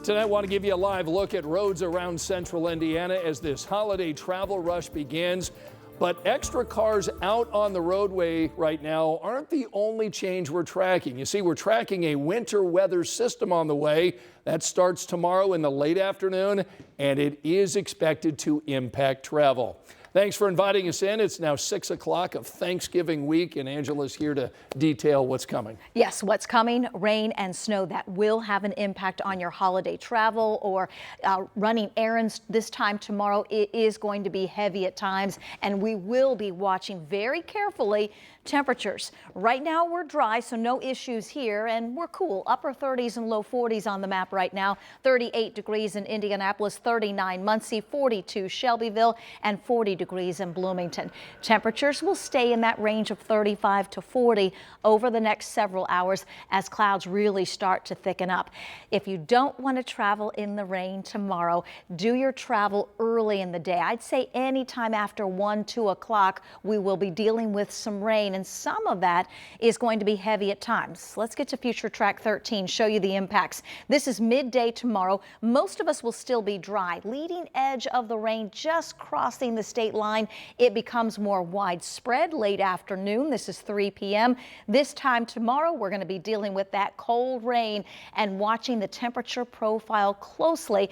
Tonight, I want to give you a live look at roads around central Indiana as this holiday travel rush begins. But extra cars out on the roadway right now aren't the only change we're tracking. You see, we're tracking a winter weather system on the way. That starts tomorrow in the late afternoon, and it is expected to impact travel. Thanks for inviting us in. It's now 6 o'clock of Thanksgiving week, and Angela's here to detail what's coming. Yes, what's coming, rain and snow that will have an impact on your holiday travel or running errands this time tomorrow. It is going to be heavy at times, and we will be watching very carefully temperatures. Right now we're dry, so no issues here, and we're cool. Upper 30s and low 40s on the map right now. 38 degrees in Indianapolis, 39 Muncie, 42 Shelbyville, and 40 degrees in Bloomington. Temperatures will stay in that range of 35 to 40 over the next several hours as clouds really start to thicken up. If you don't want to travel in the rain tomorrow, do your travel early in the day. I'd say anytime after 1, 2 o'clock, we will be dealing with some rain, and some of that is going to be heavy at times. Let's get to Future Track 13, show you the impacts. This is midday tomorrow. Most of us will still be dry. Leading edge of the rain just crossing the state line. It becomes more widespread late afternoon. This is 3 p.m. This time tomorrow, we're going to be dealing with that cold rain and watching the temperature profile closely.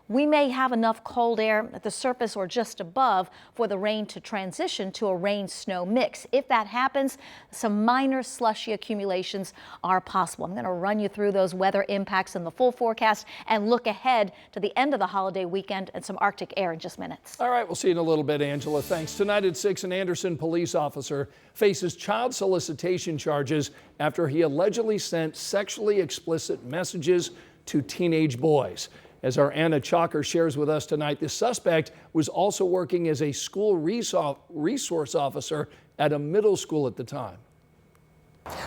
We may have enough cold air at the surface or just above for the rain to transition to a rain-snow mix. If that happens, some minor slushy accumulations are possible. I'm going to run you through those weather impacts in the full forecast and look ahead to the end of the holiday weekend and some Arctic air in just minutes. All right, we'll see you in a little bit, Angela. Thanks. Tonight at 6, an Anderson police officer faces child solicitation charges after he allegedly sent sexually explicit messages to teenage boys. As our Anna Chalker shares with us tonight, the suspect was also working as a school resource officer at a middle school at the time.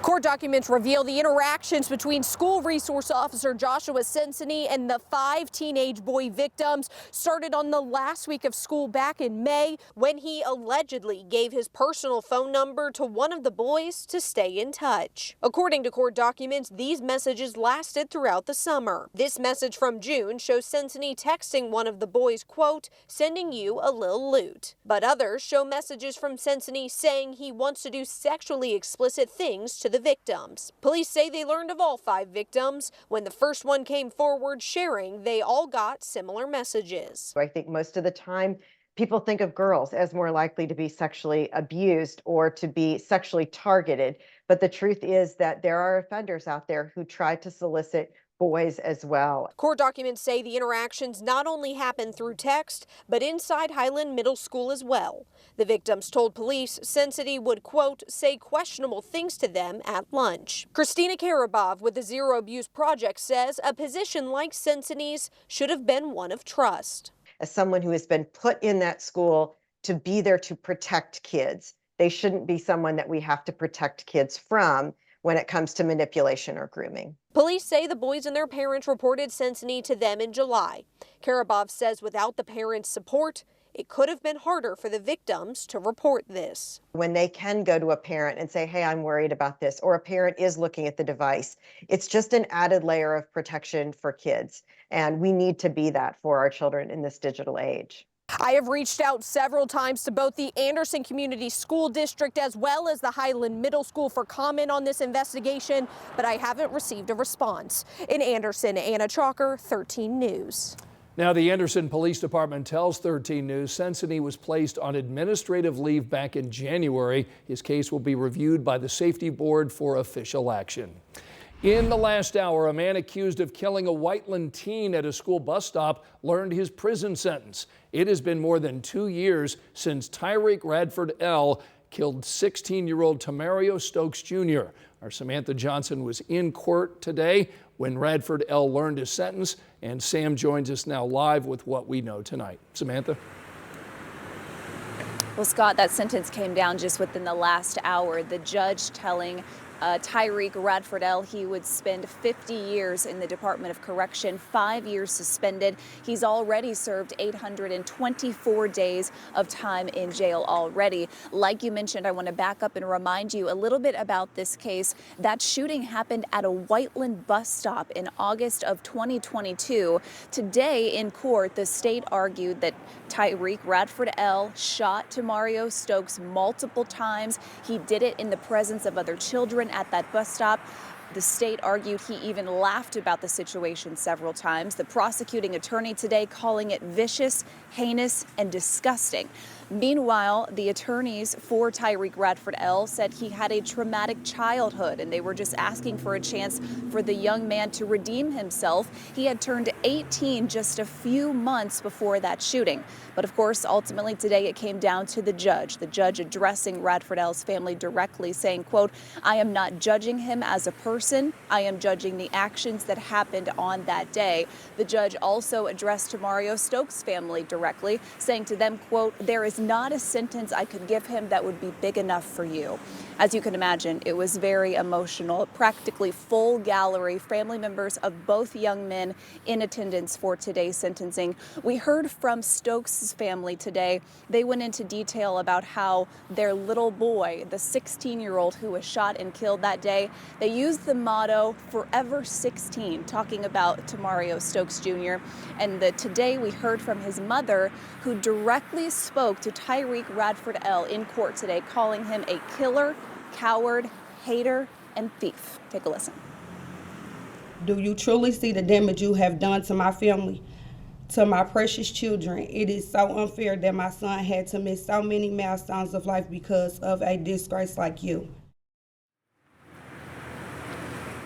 Court documents reveal the interactions between school resource officer Joshua Sensini and the 5 teenage boy victims started on the last week of school back in May when he allegedly gave his personal phone number to one of the boys to stay in touch. According to court documents, these messages lasted throughout the summer. This message from June shows Sensini texting one of the boys, quote, sending you a little loot. But others show messages from Sensini saying he wants to do sexually explicit things to the victims. Police say they learned of all 5 victims. When the first one came forward sharing, they all got similar messages. I think most of the time people think of girls as more likely to be sexually abused or to be sexually targeted. But the truth is that there are offenders out there who try to solicit boys as well. Court documents say the interactions not only happened through text, but inside Highland Middle School as well. The victims told police Sensity would, quote, say questionable things to them at lunch. Christina Karabov with the Zero Abuse Project says a position like Sensity's should have been one of trust. As someone who has been put in that school to be there to protect kids, they shouldn't be someone that we have to protect kids from when it comes to manipulation or grooming. Police say the boys and their parents reported Sensini to them in July. Karabov says without the parents' support, it could have been harder for the victims to report this. When they can go to a parent and say, hey, I'm worried about this, or a parent is looking at the device, it's just an added layer of protection for kids. And we need to be that for our children in this digital age. I have reached out several times to both the Anderson Community School District as well as the Highland Middle School for comment on this investigation, but I haven't received a response. In Anderson, Anna Chalker, 13 News. Now, the Anderson Police Department tells 13 News Sensini was placed on administrative leave back in January. His case will be reviewed by the Safety Board for official action. In the last hour, a man accused of killing a Whiteland teen at a school bus stop learned his prison sentence. It has been more than 2 years since Tyreek Radford L killed 16-year-old Tamario Stokes Jr. Our Samantha Johnson was in court today when Radford L learned his sentence, and Sam joins us now live with what we know tonight. Samantha? Well, Scott, that sentence came down just within the last hour. The judge telling Tyreek Radford L. He would spend 50 years in the Department of Correction, 5 years suspended. He's already served 824 days of time in jail already. Like you mentioned, I want to back up and remind you a little bit about this case. That shooting happened at a Whiteland bus stop in August of 2022. Today in court, the state argued that Tyreek Radford L. shot Tamario Stokes multiple times. He did it in the presence of other children at that bus stop. The state argued he even laughed about the situation several times. The prosecuting attorney today calling it vicious, heinous, and disgusting. Meanwhile, the attorneys for Tyreek Radford L. said he had a traumatic childhood, and they were just asking for a chance for the young man to redeem himself. He had turned 18 just a few months before that shooting. But of course, ultimately today it came down to the judge addressing Radford L's family directly, saying, quote, "I am not judging him as a person. I am judging the actions that happened on that day." The judge also addressed Tamario Stokes' family directly, saying to them, quote, "There is not a sentence I could give him that would be big enough for you." As you can imagine, it was very emotional, practically full gallery, family members of both young men in attendance for today's sentencing. We heard from Stokes' family today. They went into detail about how their little boy, the 16-year-old who was shot and killed that day, they used the motto "Forever 16," talking about Tamario Stokes Jr. And today we heard from his mother, who directly spoke to Tyreek Radford L. in court today, calling him a killer, coward, hater, and thief. Take a listen. Do you truly see the damage you have done to my family, to my precious children? It is so unfair that my son had to miss so many milestones of life because of a disgrace like you.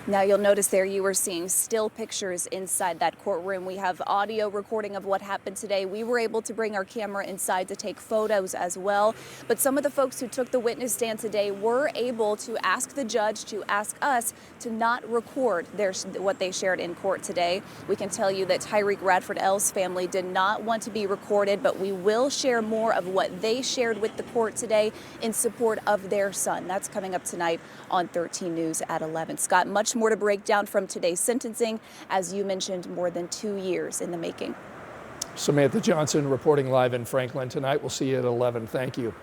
Now you'll notice there you were seeing still pictures inside that courtroom. We have audio recording of what happened today. We were able to bring our camera inside to take photos as well. But some of the folks who took the witness stand today were able to ask the judge to ask us to not record what they shared in court today. We can tell you that Tyreek Radford L's family did not want to be recorded, but we will share more of what they shared with the court today in support of their son. That's coming up tonight on 13 News at 11. Scott, much more to break down from today's sentencing. As you mentioned, more than 2 years in the making. Samantha Johnson reporting live in Franklin tonight. We'll see you at 11. Thank you.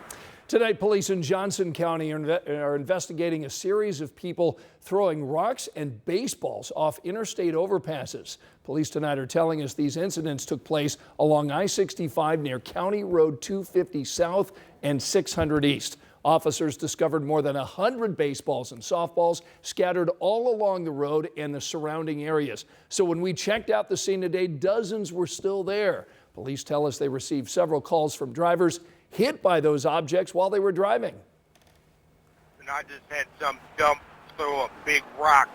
Tonight, police in Johnson County are investigating a series of people throwing rocks and baseballs off interstate overpasses. Police tonight are telling us these incidents took place along I-65 near County Road 250 South and 600 East. Officers discovered more than 100 baseballs and softballs scattered all along the road and the surrounding areas. So when we checked out the scene today, dozens were still there. Police tell us they received several calls from drivers hit by those objects while they were driving. And I just had some dump throw a big rock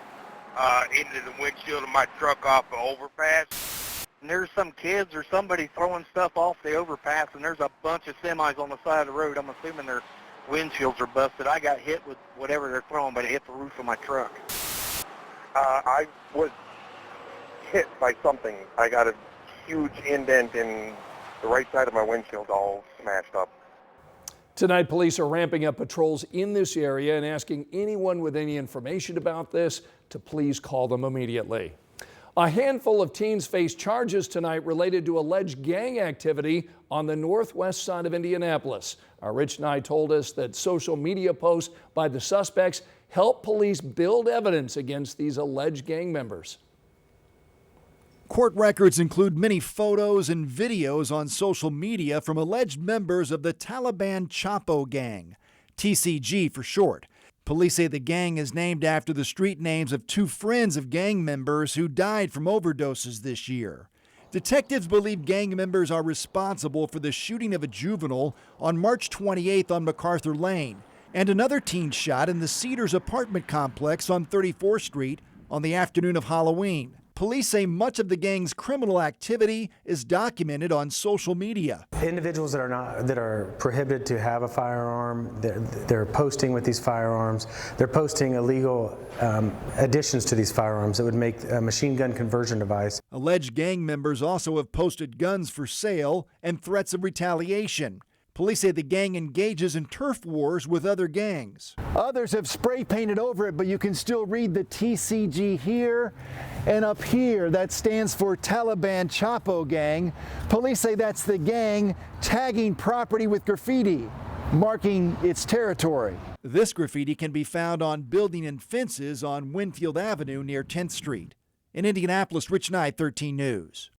into the windshield of my truck off the overpass. And there's some kids or somebody throwing stuff off the overpass, and there's a bunch of semis on the side of the road. I'm assuming their windshields are busted. I got hit with whatever they're throwing, but it hit the roof of my truck. I was hit by something. I got a huge indent in the right side of my windshield, all smashed up. Tonight, police are ramping up patrols in this area and asking anyone with any information about this to please call them immediately. A handful of teens face charges tonight related to alleged gang activity on the northwest side of Indianapolis. Our Rich Nye told us that social media posts by the suspects help police build evidence against these alleged gang members. Court records include many photos and videos on social media from alleged members of the Taliban Chapo gang, TCG for short. Police say the gang is named after the street names of two friends of gang members who died from overdoses this year. Detectives believe gang members are responsible for the shooting of a juvenile on March 28th on MacArthur Lane and another teen shot in the Cedars apartment complex on 34th Street on the afternoon of Halloween. Police say much of the gang's criminal activity is documented on social media. Individuals that are prohibited to have a firearm, they're posting with these firearms. They're posting illegal additions to these firearms that would make a machine gun conversion device. Alleged gang members also have posted guns for sale and threats of retaliation. Police say the gang engages in turf wars with other gangs. Others have spray painted over it, but you can still read the TCG here and up here. That stands for Taliban Chapo Gang. Police say that's the gang tagging property with graffiti, marking its territory. This graffiti can be found on building and fences on Winfield Avenue near 10th Street. In Indianapolis, Rich Knight, 13 News.